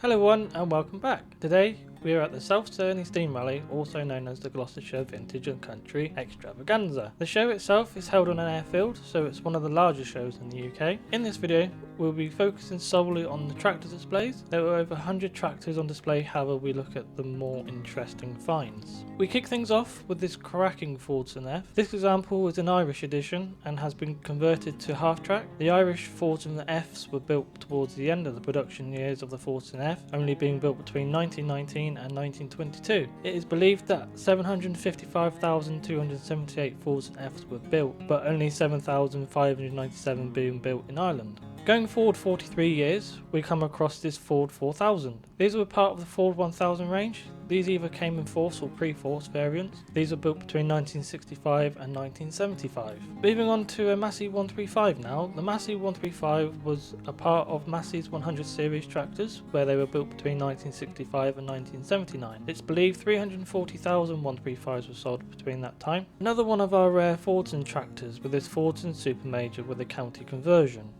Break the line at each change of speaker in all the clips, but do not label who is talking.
Hello everyone and welcome back. Today we are at the South Cerney Steam Rally, also known as the Gloucestershire Vintage and Country Extravaganza. The show itself is held on an airfield, so it's one of the largest shows in the UK. In this video we'll be focusing solely on the tractor displays. There were over 100 tractors on display, however we look at the more interesting finds. We kick things off with this cracking Fordson F. This example is an Irish edition and has been converted to half track. The Irish Fordson Fs were built towards the end of the production years of the Fordson F, only being built between 1919 and 1922. It is believed that 755,278 Fordson Fs were built, but only 7,597 being built in Ireland. Going forward 43 years, we come across this Ford 4000. These were part of the Ford 1000 range. These either came in force or pre-force variants. These were built between 1965 and 1975. Moving on to a Massey 135 now. The Massey 135 was a part of Massey's 100 series tractors, where they were built between 1965 and 1979. It's believed 340,000 135s were sold between that time. Another one of our rare Fordson tractors with this Fordson Super Major with a county conversion.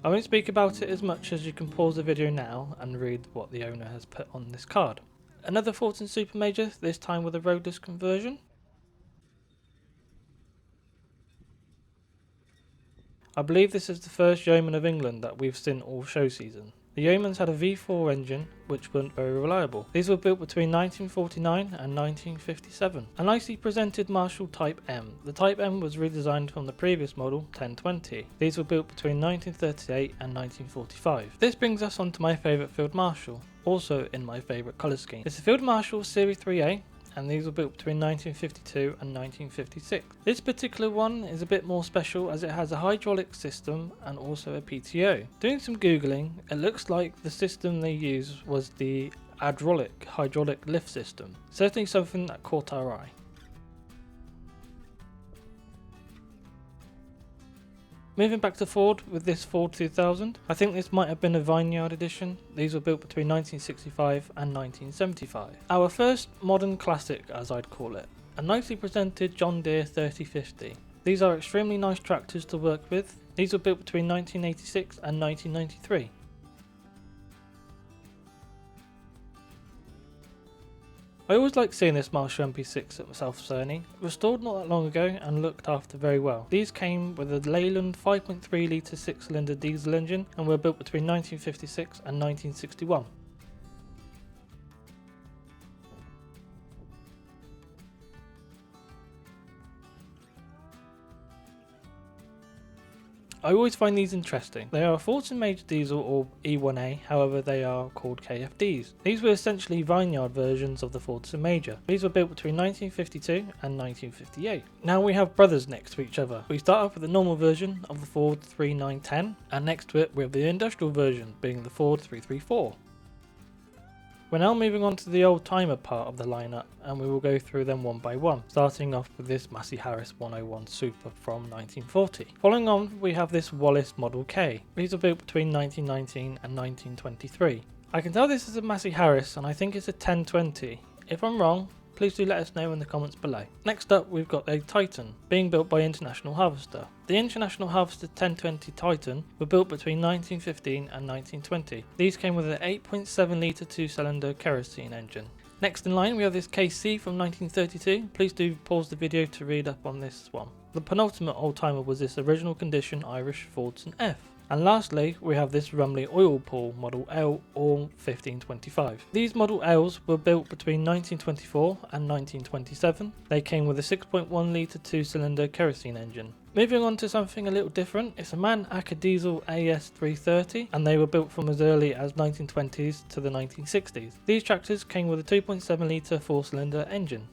I won't speak about it as much, as you can pause the video now and read what the owner has put on this card. Another Fordson Super Major, this time with a roadless conversion. I believe this is the first Yeoman of England that we've seen all show season. The Yeomans had a V4 engine which weren't very reliable. These were built between 1949 and 1957. A nicely presented Marshall Type M. The Type M was redesigned from the previous model 1020. These were built between 1938 and 1945. This brings us on to my favourite Field Marshal, also in my favourite colour scheme. It's the Field Marshal Series 3A. And these were built between 1952 and 1956. This particular one is a bit more special as it has a hydraulic system and also a PTO. Doing some googling, it looks like the system they used was the hydraulic lift system. Certainly something that caught our eye. Moving back to Ford with this Ford 2000, I think this might have been a Vineyard edition. These were built between 1965 and 1975. Our first modern classic, as I'd call it, a nicely presented John Deere 3050. These are extremely nice tractors to work with. These were built between 1986 and 1993. I always like seeing this Marshall MP6 at South Cerney, restored not that long ago and looked after very well. These came with a Leyland 5.3 litre 6-cylinder diesel engine and were built between 1956 and 1961. I always find these interesting. They are a Fordson Major Diesel or E1A, however they are called KFDs. These were essentially Vineyard versions of the Fordson Major. These were built between 1952 and 1958. Now we have brothers next to each other. We start off with the normal version of the Ford 3910, and next to it we have the industrial version, being the Ford 334. We're now moving on to the old timer part of the lineup, and we will go through them one by one, starting off with this Massey Harris 101 Super from 1940. Following on, we have this Wallace Model K. These were built between 1919 and 1923. I can tell this is a Massey Harris, and I think it's a 1020. If I'm wrong, please do let us know in the comments below. Next up, we've got a Titan, being built by International Harvester. The International Harvester 1020 Titan were built between 1915 and 1920. These came with an 8.7 litre 2-cylinder kerosene engine. Next in line, we have this KC from 1932. Please do pause the video to read up on this one. The penultimate old-timer was this original condition Irish Fordson F. And lastly, we have this Rumley Oil Pool Model L or 1525. These Model Ls were built between 1924 and 1927. They came with a 6.1 litre 2-cylinder kerosene engine. Moving on to something a little different, it's a MAN Acker Diesel AS330, and they were built from as early as 1920s to the 1960s. These tractors came with a 2.7 litre 4-cylinder engine.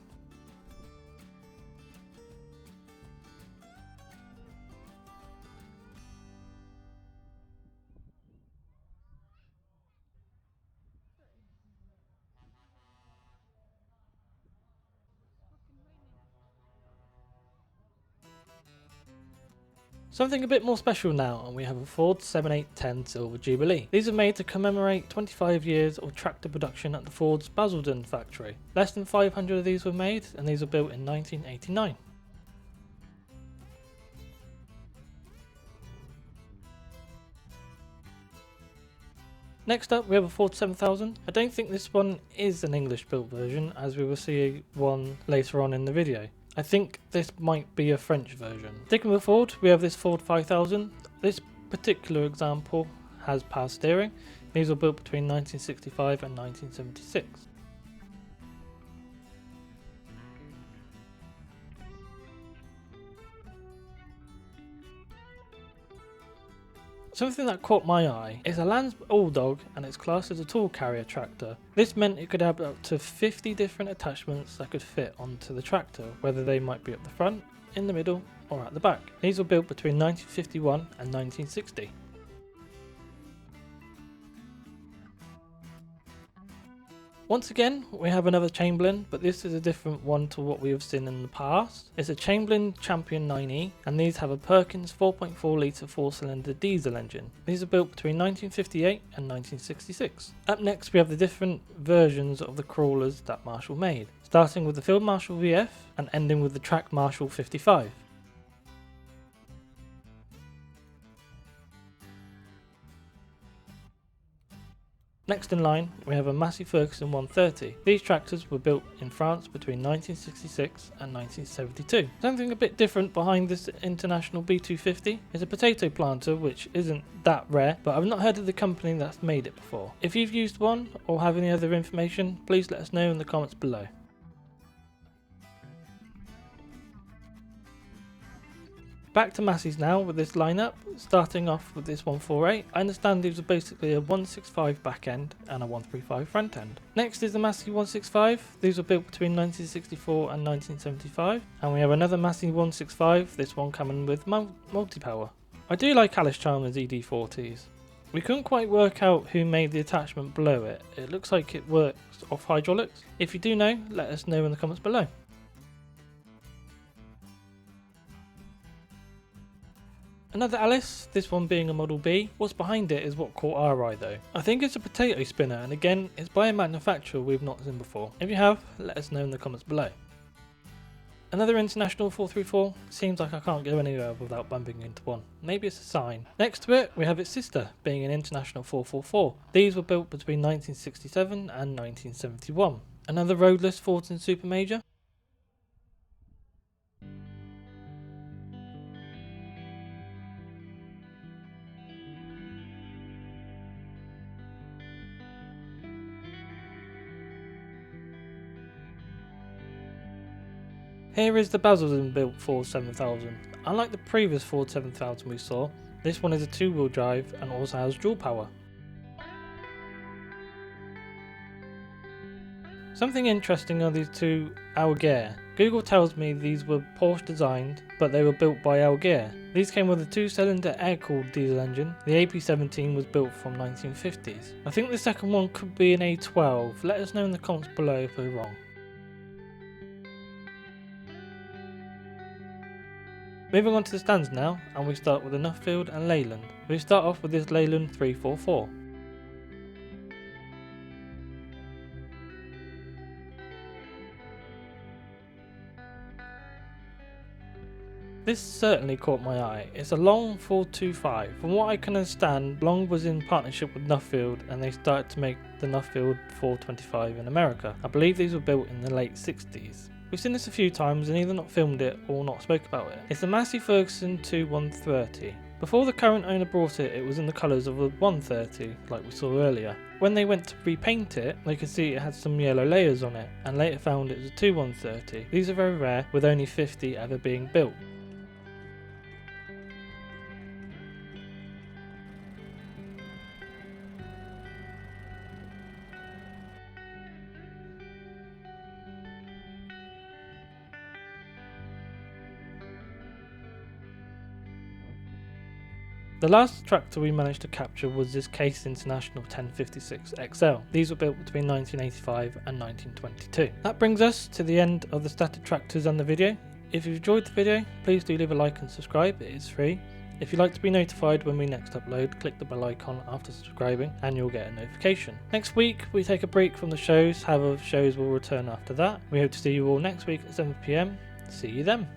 Something a bit more special now, and we have a Ford 7810 Silver Jubilee. These are made to commemorate 25 years of tractor production at the Ford's Basildon factory. Less than 500 of these were made, and these were built in 1989. Next up we have a Ford 7000. I don't think this one is an English built version, as we will see one later on in the video. I think this might be a French version. Sticking with Ford, we have this Ford 5000. This particular example has power steering. These were built between 1965 and 1976. Something that caught my eye is a Land's Bulldog, and it's classed as a tool carrier tractor. This meant it could have up to 50 different attachments that could fit onto the tractor, whether they might be at the front, in the middle or at the back. These were built between 1951 and 1960. Once again, we have another Chamberlain, but this is a different one to what we have seen in the past. It's a Chamberlain Champion 9E, and these have a Perkins 4.4 litre 4-cylinder diesel engine. These are built between 1958 and 1966. Up next we have the different versions of the crawlers that Marshall made, starting with the Field Marshal VF and ending with the Track Marshal 55. Next in line, we have a Massey Ferguson 130. These tractors were built in France between 1966 and 1972. Something a bit different behind this International B250 is a potato planter, which isn't that rare, but I've not heard of the company that's made it before. If you've used one or have any other information, please let us know in the comments below. Back to Massey's now with this lineup, starting off with this 148. I understand these are basically a 165 back end and a 135 front end. Next is the Massey 165. These were built between 1964 and 1975. And we have another Massey 165, this one coming with multi-power. I do like Alice Chalmers ED40s. We couldn't quite work out who made the attachment below it. It looks like it works off hydraulics. If you do know, let us know in the comments below. Another Alice, this one being a Model B. What's behind it is what caught our eye though. I think it's a potato spinner, and again, it's by a manufacturer we've not seen before. If you have, let us know in the comments below. Another International 434, seems like I can't go anywhere without bumping into one. Maybe it's a sign. Next to it, we have its sister, being an International 444. These were built between 1967 and 1971. Another roadless Fortin Supermajor. Here is the Basildon built Ford 7000. Unlike the previous Ford 7000 we saw, this one is a 2-wheel drive and also has dual power. Something interesting are these two Algier. Google tells me these were Porsche designed, but they were built by Algier. These came with a 2-cylinder air-cooled diesel engine. The AP17 was built from 1950s. I think the second one could be an A12. Let us know in the comments below if we're wrong. Moving on to the stands now, and we start with the Nuffield and Leyland. We start off with this Leyland 344. This certainly caught my eye. It's a Long 425. From what I can understand, Long was in partnership with Nuffield and they started to make the Nuffield 425 in America. I believe these were built in the late 60s. We've seen this a few times and either not filmed it or not spoke about it. It's the Massey Ferguson 2130. Before the current owner brought it, it was in the colours of a 130, like we saw earlier. When they went to repaint it, they could see it had some yellow layers on it, and later found it was a 2130. These are very rare, with only 50 ever being built. The last tractor we managed to capture was this Case International 1056 XL. These were built between 1985 and 1922. That brings us to the end of the static tractors and the video. If you've enjoyed the video, please do leave a like and subscribe, it is free. If you'd like to be notified when we next upload, click the bell icon after subscribing and you'll get a notification. Next week we take a break from the shows, however shows will return after that. We hope to see you all next week at 7 PM. See you then.